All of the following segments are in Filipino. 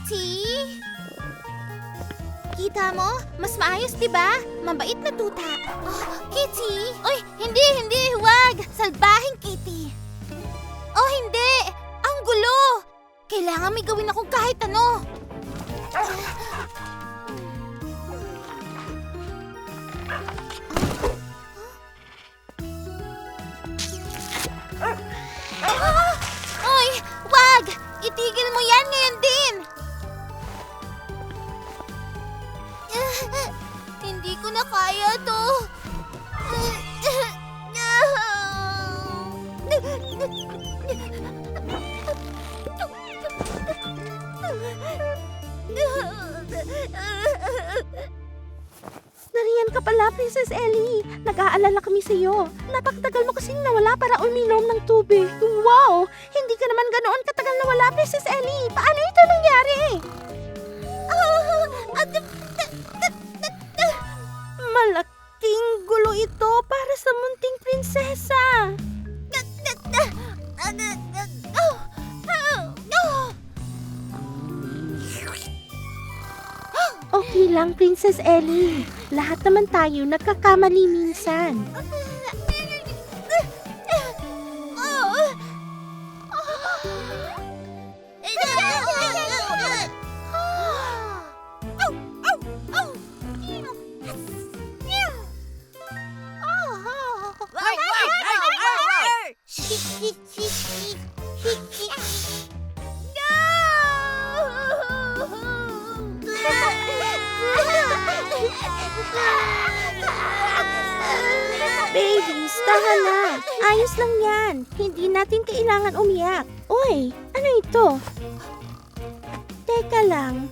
Kitty? Kita mo? Mas maayos, diba? Mabait na tuta. Oh, Kitty? Uy, hindi, huwag! Salbahing Kitty. Oh, hindi! Ang gulo! Kailangan may gawin akong kahit ano. Uy, wag! Itigil mo yan ngayon din! Hindi ko na kaya to. Nariyan ka pala, Princess Ellie. Nag-aalala kami sa'yo. Napakatagal mo kasing nawala para uminom ng tubig. Wow! Hindi ka naman ganoon katagal nawala, Princess Ellie. Paano ito nangyari? Malaking gulo ito para sa munting prinsesa. Okay lang, Princess Ellie. Lahat naman tayo nagkakamali minsan. Babies, tahan na. Ayos lang yan. Hindi natin kailangan umiyak. Uy, ano ito? Teka lang.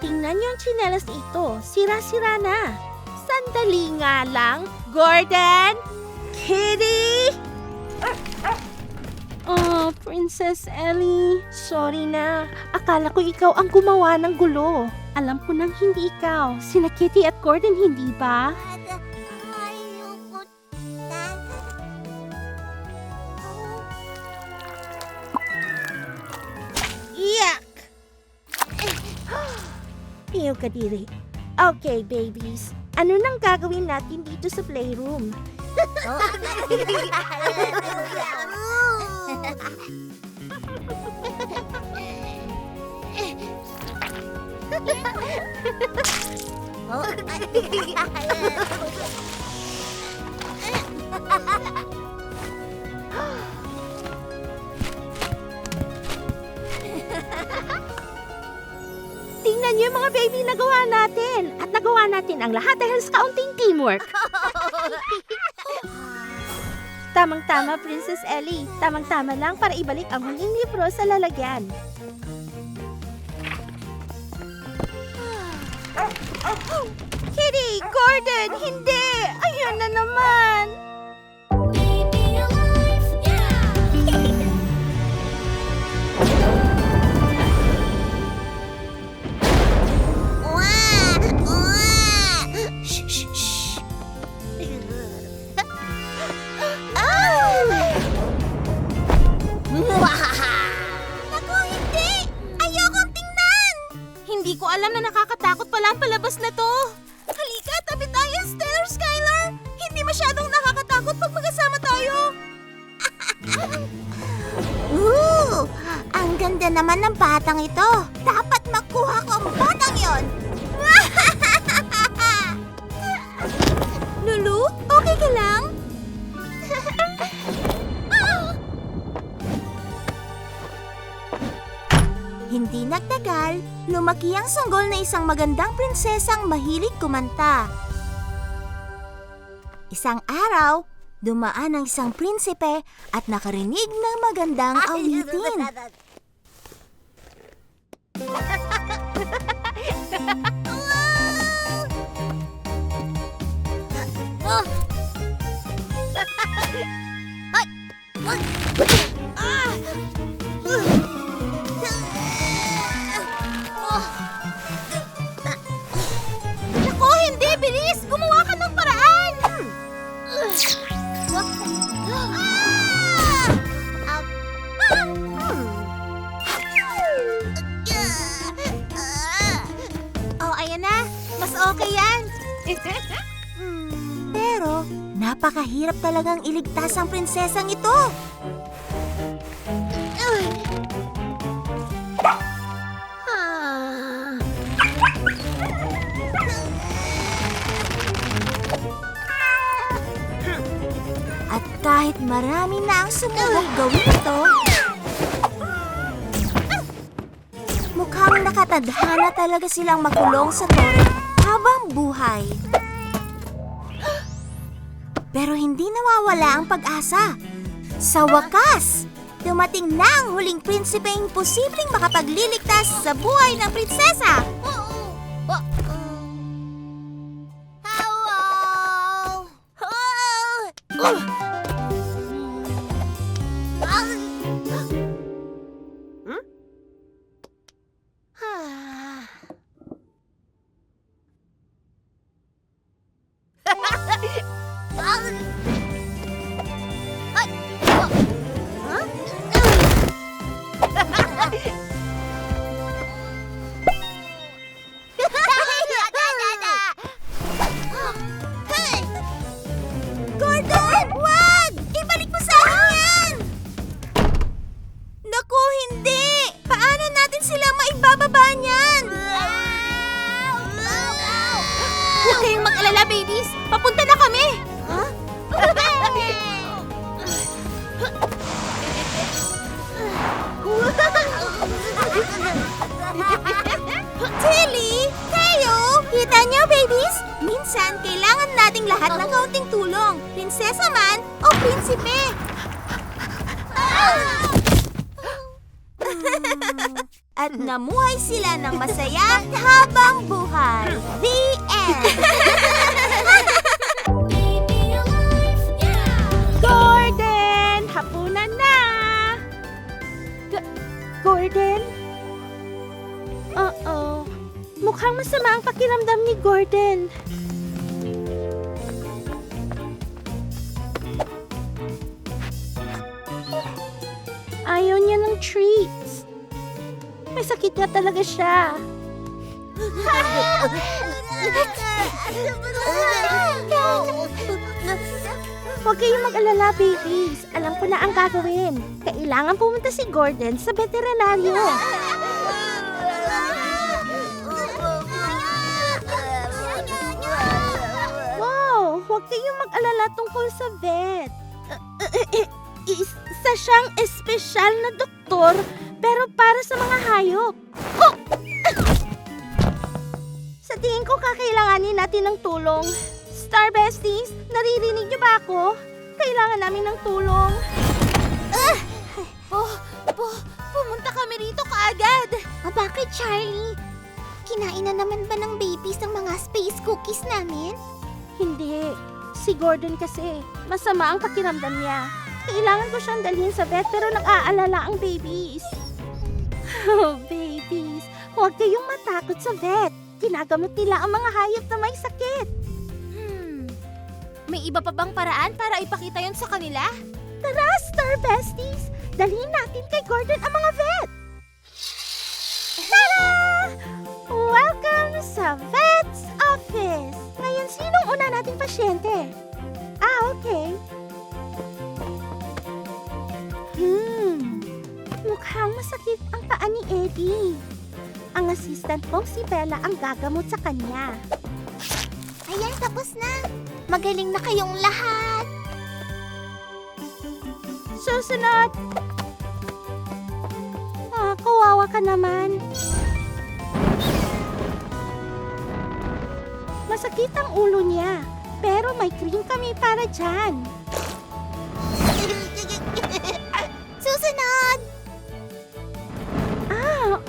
Tingnan niyo ang tsinelas ito. Sira-sira na. Sandali nga lang. Gordon! Kitty! Oh, Princess Ellie. Sorry na. Akala ko ikaw ang gumawa ng gulo. Alam ko nang hindi ikaw. Sina Kitty at Gordon, hindi ba? Yuck! Iyaw ka diri. Okay, babies. Ano nang gagawin natin dito sa playroom? Tingnan niyo mga baby, nagawa natin. At nagawa natin ang lahat dahil sa kaunting teamwork. Tamang-tama, Princess Ellie. Tamang-tama lang para ibalik ang huling libro sa lalagyan. Kitty! Gordon! Hindi! Ayun na naman! Naku, hindi! Ayokong tingnan! Hindi ko alam na nakakatakot pala ang palabas na to. Halika, tabi tayo, Stellar Skylar! Hindi masyadong nakakatakot pag magkasama tayo. Ang ganda naman ng batang ito. Dapat makuha ko ang batang yon. Lulu, okay ka lang? Hindi nagtagal, lumaki ang sanggol na isang magandang prinsesang mahilig kumanta. Isang araw, dumaan ang isang prinsipe at nakarinig ng magandang awitin. Naku, hindi! Bilis! Gumawa ka ng paraan! Pero, napakahirap talagang iligtas ang prinsesang ito. At kahit marami na ang sumubok gawin ito, mukhang nakatadhana talaga silang makulong sa tore habang buhay. Pero hindi nawawala ang pag-asa. Sa wakas, dumating na ang huling prinsipeng posibleng makapagliligtas sa buhay ng prinsesa. Gordon! Wag! Ibalik mo sa akin yan! Naku, hindi! Paano natin sila maibababa niyan? Huwag kayong mag-alala, babies! Papunta na kami! Huh? Tilly! Tayo! Kita niyo, babies? Minsan, kailangan nating lahat ng kaunting tulong. Prinsesa man o prinsipe. At namuhay sila ng masaya habang buhay. The end! Gordon! Hapunan na! Gordon? Uh-oh. Mukhang masama ang pakiramdam ni Gordon. Ayaw niya ng treats. May sakit na talaga siya. Huwag kayong mag-alala, babies. Alam ko na ang gagawin. Kailangan pumunta si Gordon sa veterinaryo. Wow! Huwag kayong mag-alala tungkol sa vet. Isa siyang espesyal na doktor, pero para sa mga hayop. Oh! Sa tingin ko kakailanganin natin ng tulong. Star Besties, naririnig niyo ba ako? Kailangan namin ng tulong. Pumunta kami rito kaagad. Bakit, Charlie? Kinain na naman ba ng babies ang mga space cookies namin? Hindi. Si Gordon kasi, masama ang pakiramdam niya. Kailangan ko siyang dalhin sa vet pero nag-aalala ang babies. Oh, babies, huwag kayong matakot sa vet. Ginagamot nila ang mga hayop na may sakit. May iba pa bang paraan para ipakita yon sa kanila? Tara, Star Besties! Dalhin natin kay Gordon ang mga vet! Tara! Welcome sa Vet's Office! Ngayon, sinong una nating pasyente? Okay. Mukhang masakit ang paa ni Eddie. Ang assistant kong si Bella ang gagamot sa kanya. Ayan, tapos na. Magaling na kayong lahat. Susunod! Kawawa ka naman. Masakit ang ulo niya, pero may cream kami para dyan. Susunod!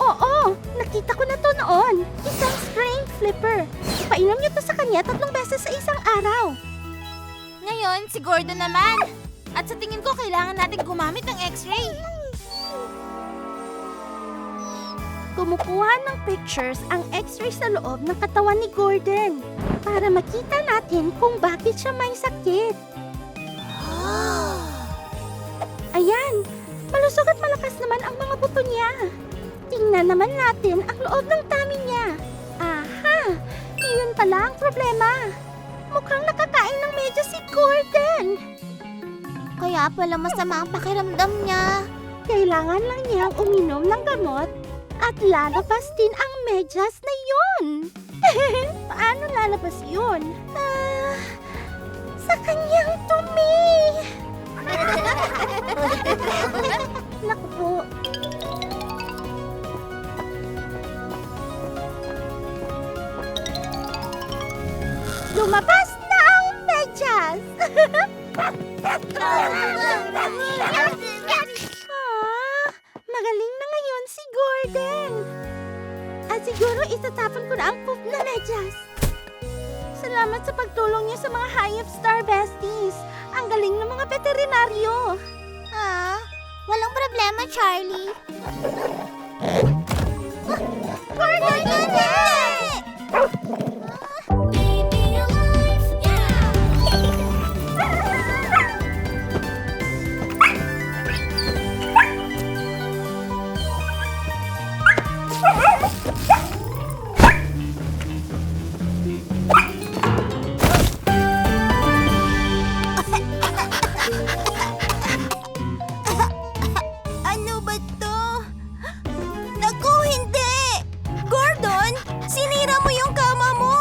Oo. Nakita ko na to noon. Isang strain flipper. Ipainom niyo to sa kanya 3 beses sa isang araw. Ngayon, si Gordon naman. At sa tingin ko, kailangan natin gumamit ng x-ray. Kumukuha ng pictures ang x-ray sa loob ng katawan ni Gordon para makita natin kung bakit siya may sakit. Ayan, malusog at malakas naman ang mga buto niya. Tingnan naman natin ang loob ng tummy niya. Aha! Iyon pala ang problema. Mukhang nakakain ng medyas si Gordon. Kaya pala masama ang pakiramdam niya. Kailangan lang niyang uminom ng gamot at lalabas din ang medyas na yun. Paano lalabas yun? Sa kanyang dumi. Naku po. Lumabas na ang medyas. Magaling na ngayon si Gordon. At siguro itatapon ko na ang poop na medyas. Salamat sa pagtulong niyo sa mga Hayop Star Besties. Ang galing ng mga veterinaryo. Walang problema, Charlie. Gordon, hindi! Ano ba to? Naku, hindi! Gordon, sinira mo yung kama mo!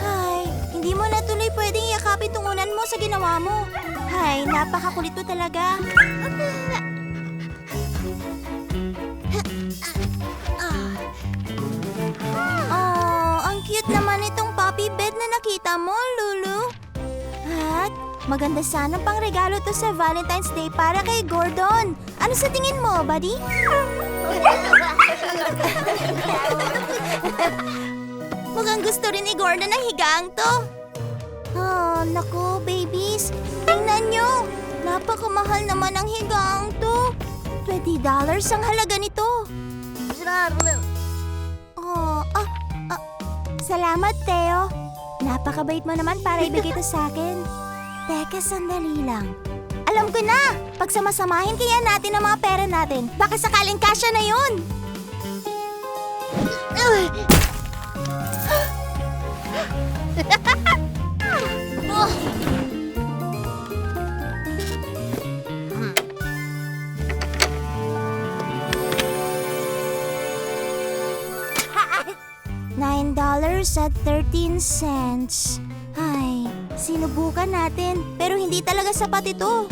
Hay, hindi mo na tuloy pwedeng yakapin tungunan mo sa ginawa mo. Hay, napakakulit mo talaga. Oh, ang cute naman itong puppy bed na nakita mo, Lulu. At maganda sana pang regalo to sa Valentine's Day para kay Gordon. Ano sa tingin mo, buddy? Mukhang gusto rin ni Gordon ang higaang to. Oh, naku, babies. Tingnan nyo. Napakamahal naman ang higaang to. $20 ang halaga nito. Oh, salamat, Theo. Napakabait mo naman para ibigay ito sa akin. Teka, sandali lang. Alam ko na! Pagsamasamahin kaya natin ang mga pera natin. Baka sakaling kasya na yun! $9.13. Ay, sinubukan natin. Pero hindi talaga sapat ito.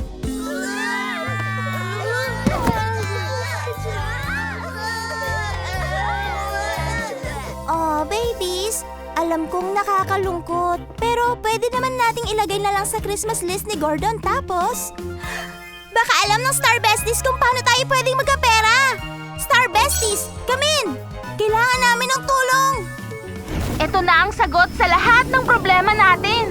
Oh, babies. Alam kong nakakalungkot. Pero pwede naman nating ilagay na lang sa Christmas list ni Gordon. Tapos, baka alam ng Star Besties kung paano tayo pwedeng magkapera. Star Besties, come in! Kailangan namin ng tulong! Ito na ang sagot sa lahat ng problema natin.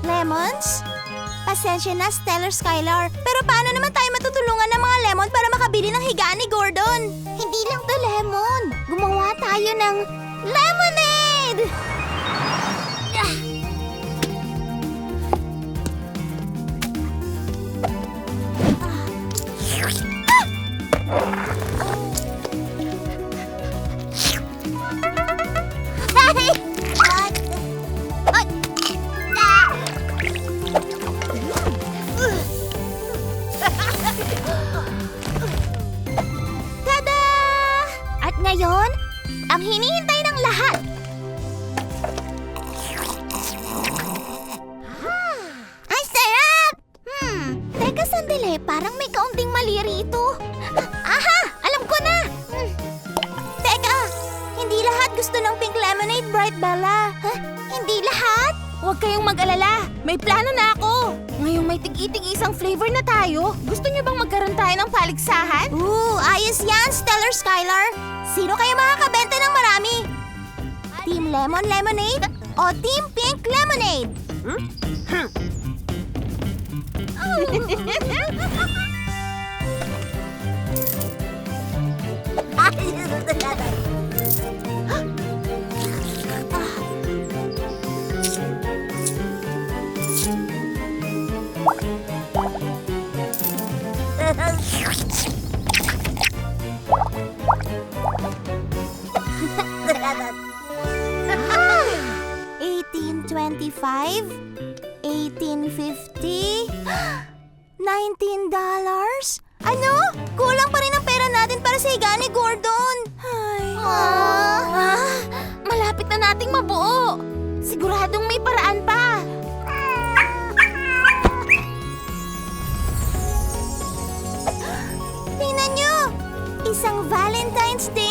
Lemons? Pasensya na, Stellar Skylar. Pero paano naman tayo matutulungan ng mga lemon para makabili ng higaan ni Gordon? Hindi lang to lemon. Gumawa tayo ng lemonade! Tada! At ngayon, ang hinihintay ng lahat. Ay, sarap! Teka sandali, parang may kaunting mali rito. Aha! Alam ko na! Teka, hindi lahat gusto ng pink lemonade, Bright Bella. Hindi lahat? Huwag kayong mag-alala. May plano na ako. Ngayong may tig-itig isang flavor na tayo, gusto niyo bang magkaroon tayo ng paligsahan? Ayos yan, Stellar Skylar. Sino kayo makakabenta ng marami? Team Lemon Lemonade o Team Pink Lemonade? $18.50? $19? Ano? Kulang pa rin ang pera natin para sa higa ni Gordon. Malapit na nating mabuo. Siguradong may paraan pa. Tingnan nyo! Isang Valentine's Day